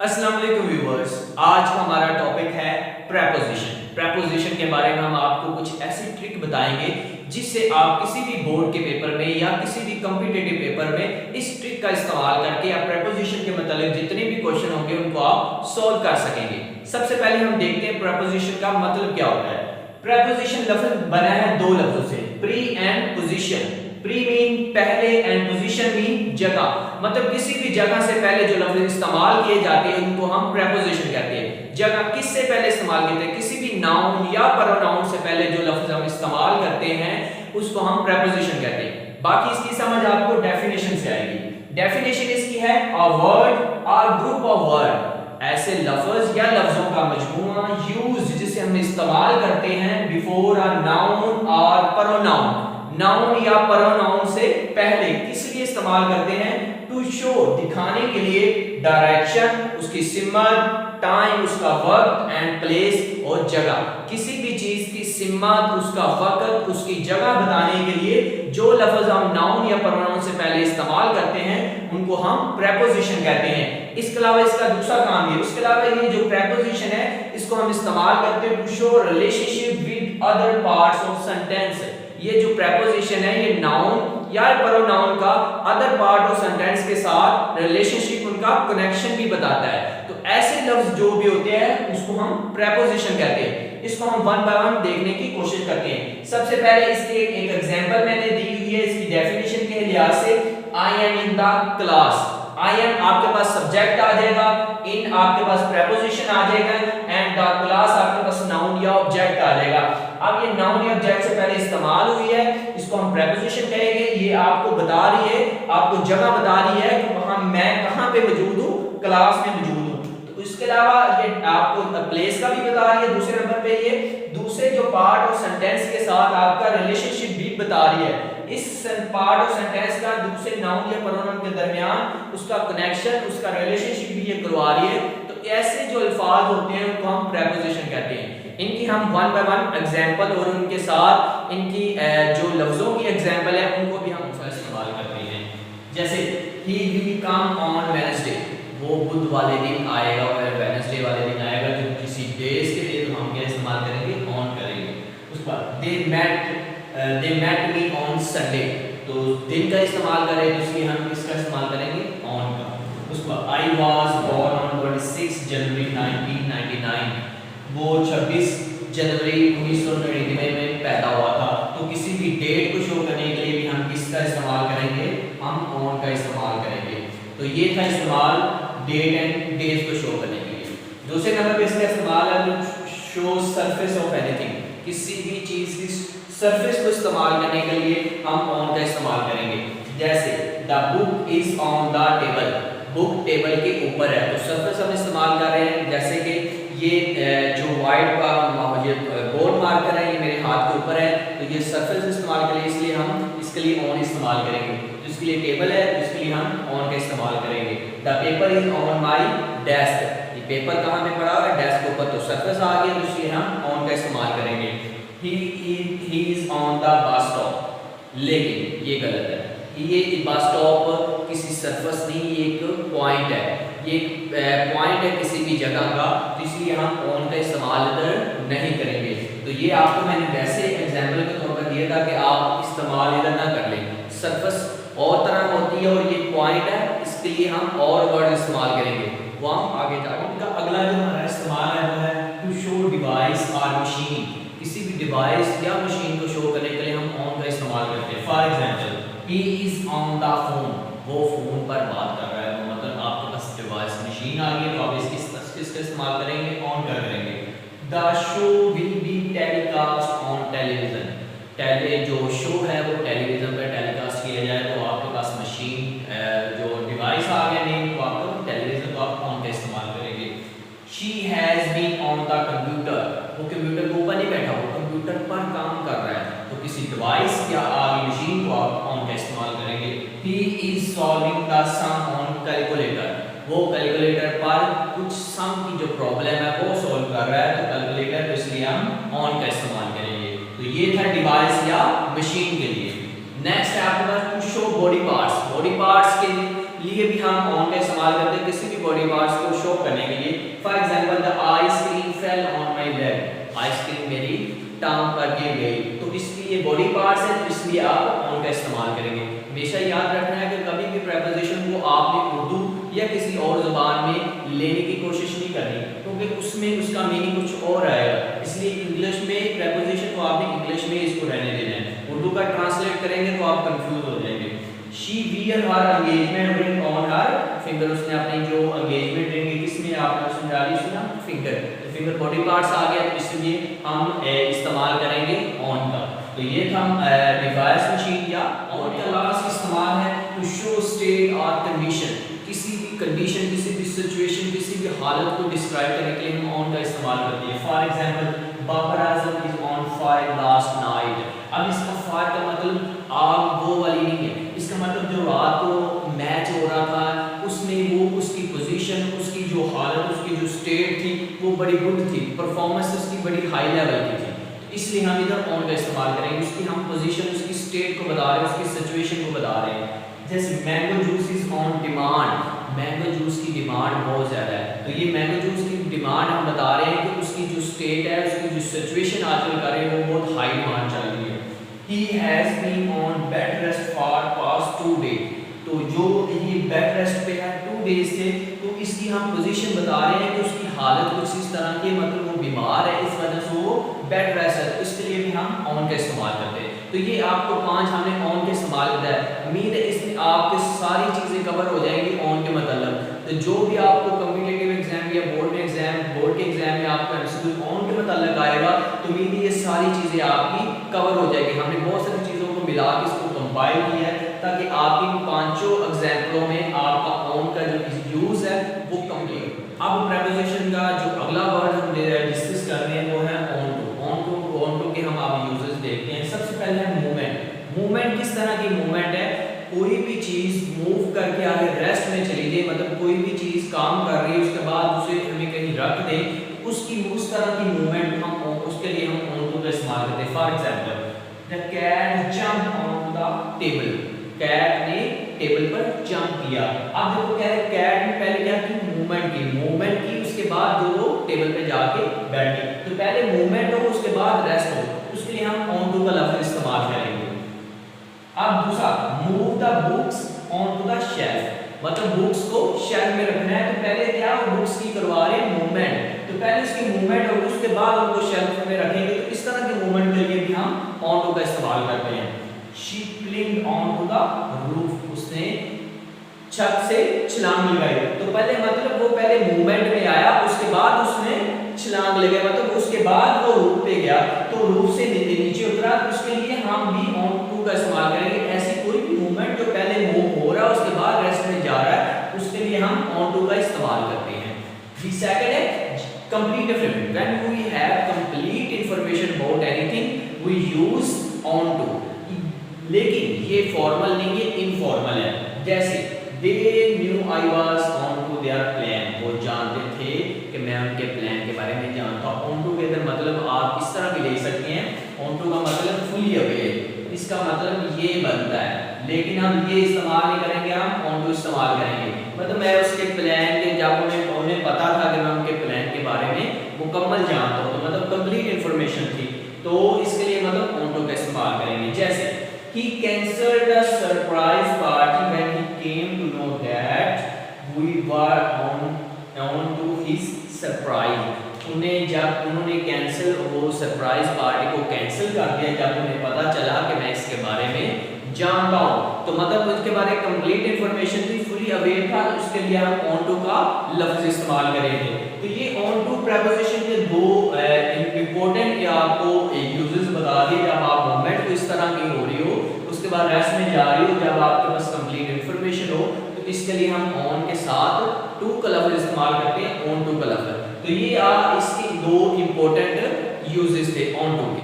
अस्सलाम वालेकुम व्यूअर्स। आज का हमारा टॉपिक है प्रेपोजिशन। प्रेपोजिशन के बारे में हम आपको कुछ ऐसी ट्रिक बताएंगे जिससे आप किसी भी बोर्ड के पेपर में या किसी भी कॉम्पिटिटिव पेपर में इस ट्रिक का इस्तेमाल करके या प्रेपोजिशन के मतलब जितने भी क्वेश्चन होंगे उनको आप सॉल्व कर सकेंगे। सबसे पहले हम देखते हैं प्रेपोजिशन का मतलब क्या होता है। प्रेपोजिशन लफ्ज बना है दो लफ्जों से, pre and position. Pre mean पहले एंड पोजीशन मीन जगह, मतलब किसी भी जगह से पहले जो लफ्ज इस्तेमाल किए जाते हैं उनको हम प्रेपोजिशन कहते हैं। जगह किससे पहले इस्तेमाल करते हैं, किसी भी नाउन या प्रोनाउन से पहले जो लफ्ज हम इस्तेमाल करते हैं उसको हम प्रेपोजिशन कहते हैं। बाकी इसकी समझ आपको डेफिनेशन से आएगी। डेफिनेशन इसकी है अ वर्ड और ग्रुप ऑफ वर्ड, ऐसे लफ्ज या लफ्जों का मजमूआ यूज्ड जिसे हम इस्तेमाल करते हैं बिफोर अ नाउन और प्रोनाउन। नाउन या प्रोनाउन से पहले किस लिए इस्तेमाल करते हैं, टू शो दिखाने के लिए, डायरेक्शन उसकी सिमत, टाइम उसका वक्त, एंड प्लेस और जगह, किसी भी चीज की सिमत उसका वक्त उसकी जगह बताने के लिए जो लफ्ज हम नाउन या प्रोनाउन से पहले इस्तेमाल करते हैं उनको हम प्रेपोजिशन कहते हैं। इसके अलावा इसका दूसरा काम ये, उसके अलावा ये जो प्रेपोजिशन है इसको हम इस्तेमाल करते हैं to show relationship with other parts of sentence. ये जो प्रेपोजिशन है ये नाउन या प्रोनाउन का अदर पार्ट ऑफ सेंटेंस के साथ रिलेशनशिप, उनका कनेक्शन भी बताता है। तो ऐसे लफ्ज जो भी होते हैं उसको हम प्रेपोजिशन कहते हैं। इसको हम वन बाय वन देखने की कोशिश करते हैं। सबसे पहले इसके एक एग्जांपल मैंने दी हुई है इसकी डेफिनेशन के लिहाज से। I am in the class, I am आपके पास सब्जेक्ट आ जाएगा, इन आपके पास प्रेपोजिशन आ जाएगा, एंड द क्लास आपके पास नाउन या ऑब्जेक्ट आ जाएगा। अब ये नाउन या ऑब्जेक्ट से पहले इस्तेमाल हुई है, इसको हम प्रेपोजिशन कहेंगे। ये आपको बता रही है, आपको जगह बता रही है कि वहां मैं कहां पे मौजूद हूं, क्लास में मौजूद हूं। तो इसके अलावा ये आपको प्लेस का भी बता रही है। दूसरे नंबर पे ये दूसरे जो पार्ट ऑफ सेंटेंस के साथ आपका रिलेशनशिप भी बता रही है। इस पार्ट ऑफ सेंटेंस का दूसरे नाउन या प्रोनाउन के दरमियान उसका कनेक्शन, उसका रिलेशनशिप भी ये करवा रही है। तो ऐसे जो अल्फाज होते हैं उनको हम प्रेपोजिशन कहते हैं। इनकी हम वन बाय वन एग्जांपल और उनके साथ इनकी जो लफ्जों की एग्जांपल है उनको भी हम इस्तेमाल करते हैं। जैसे he will come on Wednesday, वो बुध वाले दिन आएगा और वेडनेसडे वाले दिन आएगा। जो किसी डेज के लिए तो हम क्या इस्तेमाल करेंगे, ऑन करेंगे। उस पर they met me on Sunday, तो दिन का इस्तेमाल करें तो इसलिए हम किसका इस्तेमाल करेंगे, ऑन का। उस पर आई वाज बोर्न ऑन 26 जनवरी 1999, वो 26 जनवरी 1999 में पैदा हुआ था। तो किसी भी डेट को शो करने के लिए भी हम किसका इस्तेमाल करेंगे, हम ऑन का इस्तेमाल करेंगे। तो ये था इस्तेमाल डेट एंड डेज को शो करने के लिए। दूसरे नंबर पे इसका इस्तेमाल है शो सरफेस ऑफ एनीथिंग, किसी भी चीज की सरफेस को इस्तेमाल करने के लिए हम ऑन का इस्तेमाल करेंगे। जैसे the book is on the table, book table के ऊपर है, तो सरफेस हम इस्तेमाल कर रहे हैं। जैसे कि ये जो व्हाइट का मुझे बोर्ड मार्कर है ये मेरे हाथ के ऊपर है, तो ये सरफेस इस्तेमाल करें, इसलिए हम इसके लिए ऑन इस्तेमाल करेंगे। तो इसके लिए टेबल है, इसके लिए हम ऑन का इस्तेमाल करेंगे। The paper is on my desk, ये पेपर कहाँ पे पड़ा है, डेस्क के ऊपर, तो सरफेस आ गया, तो इसलिए हम ऑन का इस्तेमाल करेंगे। he is on the bus stop, लेकिन ये गलत है। ये बस स्टॉप किसी सरफेस नहीं, ये एक पॉइंट है, ये एक पॉइंट है किसी भी जगह का, तो इसलिए हम ऑन का इस्तेमाल इधर नहीं करेंगे। तो ये आपको मैंने वैसे एग्जांपल के तौर पर दिया था कि आप इस्तेमाल इधर ना कर लें। सरफेस और तरह होती है और ये पॉइंट है, इसके लिए हम और वर्ड इस्तेमाल करेंगे, वो हम आगे जाएंगे। उनका अगला जो हमारा इस्तेमाल है वो है टू शो डिवाइस और मशीन, किसी भी डिवाइस या मशीन को शो करने के लिए हम ऑन का इस्तेमाल करते हैं। For example he is on the phone, वो फोन पर बात कर रहा है, तो मतलब आपके पास डिवाइस मशीन आ गई, तो आप इसका इस्तेमाल करेंगे, ऑन कर करेंगे। The show will be telecast on television, जो शो है वो टेलीविजन पर टेलीकास्ट किया जाए, तो आपके पास मशीन जो डिवाइस आ गया नेम, तो आपको टेलीविजन को आप ऑन का इस्तेमाल करेंगे। She has been on the computer, वो कंप्यूटर के ऊपर नहीं बैठा, वो कंप्यूटर पर काम कर रहा है, तो किसी डिवाइस या आगे मशीन को आप ऑन का इस्तेमाल करेंगे। He is solving the sum on calculator, वो कैलकुलेटर पर कुछ सम की जो प्रॉब्लम है वो सॉल्व कर रहा है, तो कैलकुलेटर को इसलिए हम ऑन का इस्तेमाल करेंगे। तो ये था डिवाइस या मशीन के लिए। नेक्स्ट है आपके पास to show body parts, body parts के लिए भी हम ऑन का इस्तेमाल करते हैं किसी भी बॉडी पार्ट्स को शो करने के लिए। For example the ice cream fell on my leg, ice cream मेरी टांग पर गिर गई। तो इसलिए बॉडी पार्ट्स है, तो इसलिए आप ऑन का इस्तेमाल करेंगे। हमेशा याद रखना है कि कभी भी प्रेपोजिशन को आपने उर्दू या किसी और ज़बान में लेने की कोशिश नहीं करनी, क्योंकि उसमें उसका मीनिंग कुछ और आएगा। इसलिए इंग्लिश में प्रेपोजिशन को आपने इंग्लिश में इसको रहने देना है, उर्दू का ट्रांसलेट करेंगे तो आप कंफ्यूज हो जाएंगे। She wear her engagement ring on her finger, उसने अपनी जो एंगेजमेंट रिंग किसमें आपने उसमें डाली, उसने फिंगर, तो फिंगर बॉडी पार्ट्स आ गया, तो इसलिए हम इस्तेमाल करेंगे ऑन का। तो ये था डिवाइस मशीन या ऑन का लास्ट इस्तेमाल है टू शो स्टेट और कंडीशन, किसी भी कंडीशन, किसी भी सिचुएशन, किसी भी हालत को डिस्क्राइब करने के लिए हम ऑन का इस्तेमाल करते हैं। For example Babar Azam is on fire last night. अब इसका फायर का मतलब आग वो वाली नहीं है, इसका मतलब जो रात को मैच हो रहा था उसमें वो उसकी पोजीशन, उसकी जो हालत, उसकी जो स्टेट थी वो बड़ी गुड थी, परफॉर्मेंस उसकी बड़ी हाई लेवल की थी, इसलिए हम इधर ऑन का इस्तेमाल करेंगे। उसकी हम पोजीशन, उसकी स्टेट को बता रहे हैं, उसकी सिचुएशन को बता रहे हैं। जैसे mango juice is on demand, mango juice की डिमांड बहुत ज़्यादा है, तो ये मैंगो जूस की डिमांड हम बता रहे हैं कि उसकी जो स्टेट है, उसकी जो सिचुएशन आजकल कर रहे हैं वो बहुत हाई डिमांड चल रही है। He has been on bed rest for past 2 days, तो जो ये बेड रेस्ट पे है 2 days से, तो इसकी हम पोजीशन बता रहे हैं कि उसकी हालत कुछ इस तरह की, मतलब वो बीमार है, इस वजह से वो बेड रेस्ट है, तो इसके लिए भी हम ऑन का इस्तेमाल करते हैं। तो ये आपको 5 हमने ऑन के इस्तेमाल किया है। उम्मीद है इसमें आपके सारी चीज़ें कवर हो जाएंगी ऑन के मतलब। तो जो भी आपको कॉम्पिटिटिव एग्जाम या बोर्ड के एग्जाम में आपको एमसीक्यू ऑन के मतलब आएगा, तो उम्मीद है ये सारी चीज़ें आपकी कवर हो जाएगी। हमने बहुत सारी चीज़ों को मिला के इसको कंपाइल किया है ताकि आपकी 5 एग्जाम्पलों में आपका ऑन का जो यूज़ है वो कंप्लीट। अब प्रेपोजिशन का जो अगला वर्ड हम डिस्कस कर रहे हैं वो है ऑन टू। ऑन टू के हम आप यूजेस देखते हैं। सबसे पहले है मूवमेंट। मूवमेंट किस तरह की मूवमेंट है, कोई भी चीज़ मूव करके आगे रेस्ट में चली जाए, मतलब कोई भी चीज़ काम कर रही है उसके बाद उसे हमें कहीं रख दें, उसकी उस तरह की मूवमेंट हम उसके लिए हम ऑन टू का इस्तेमाल करते हैं। For example the cat jump on the table, cat ने टेबल पर जंप किया। अब देखो कह रहे कैट ने पहले क्या की, मूवमेंट की, उसके बाद जो वो टेबल पे जाके बैठी, तो पहले मूवमेंट हो उसके बाद रेस्ट हो, उसके लिए हम ऑन टू का लफ्ज इस्तेमाल करेंगे। अब दूसरा move the books on to the shelf, मतलब बुक्स को शेल्फ में रखना है, तो पहले क्या हो बुक्स की करवा रहे हैं मूवमेंट, तो पहले उसकी मूवमेंट होगी उसके बाद उनको शेल्फ में रखेंगे, तो इस तरह की मूवमेंट के लिए भी हम ऑन टू का इस्तेमाल करते हैं। She clinged on to the roof, उसने छत से छलांग लगाई, तो पहले मतलब वो पहले मूवमेंट में आया उसके बाद उसने छलांग लगाई, मतलब उसके बाद वो रूफ पे गया, तो रूफ से नीचे उतरा, तो उसके लिए हम भी ऑन टू का इस्तेमाल करेंगे। ऐसी कोई भी मूवमेंट जो पहले मूव हो रहा है उसके बाद रेस्ट में जा रहा है, उसके लिए हम ऑन टू का इस्तेमाल करते हैं। दी सेकंड है complete information. When we have complete information about anything we use on to, लेकिन ये फॉर्मल नहीं है, इनफॉर्मल है। जैसे they knew I was on to their plan, वो जानते थे कि मैं उनके प्लान के बारे में जानता हूँ। ऑन टू के अंदर मतलब आप इस तरह भी ले सकते हैं, ऑन टू का मतलब फुली अवेयर, इसका मतलब ये बनता है, लेकिन हम ये इस्तेमाल नहीं करेंगे, हम ऑन टू इस्तेमाल करेंगे। मतलब मैं उसके प्लान के, जब उन्हें पता था कि मैं उनके प्लान के बारे में मुकम्मल जानता हूँ, तो मतलब कंप्लीट इंफॉर्मेशन थी, तो इसके लिए मतलब ऑन टू का इस्तेमाल करेंगे। जैसे he cancelled the surprise party when he came to know that we were on to his surprise, उन्होंने कैंसिल वो सरप्राइज पार्टी को कैंसिल कर दिया जब उन्हें पता चला कि मैं इसके बारे में जानता हूँ, तो मतलब उसके बारे में कंप्लीट इंफॉर्मेशन थी, फुली अवेयर था, तो इसके लिए हम ऑन टू का लफ्ज इस्तेमाल करेंगे। तो ये ऑन टू प्रेपोजिशन के दो इंपॉर्टेंट आपको यूजेस बता दिए, जब आप मूवमेंट को इस तरह की हो रही हो, उसके बाद रेस्ट में जा रही हो, जब आपके पास कंप्लीट इंफॉर्मेशन हो, तो इसके लिए हम ऑन के साथ टू का लफ्ज इस्तेमाल करते हैं, ऑन टू का लफ्ज। तो ये इसके दो इंपॉर्टेंट यूजेस थे ऑन टू के।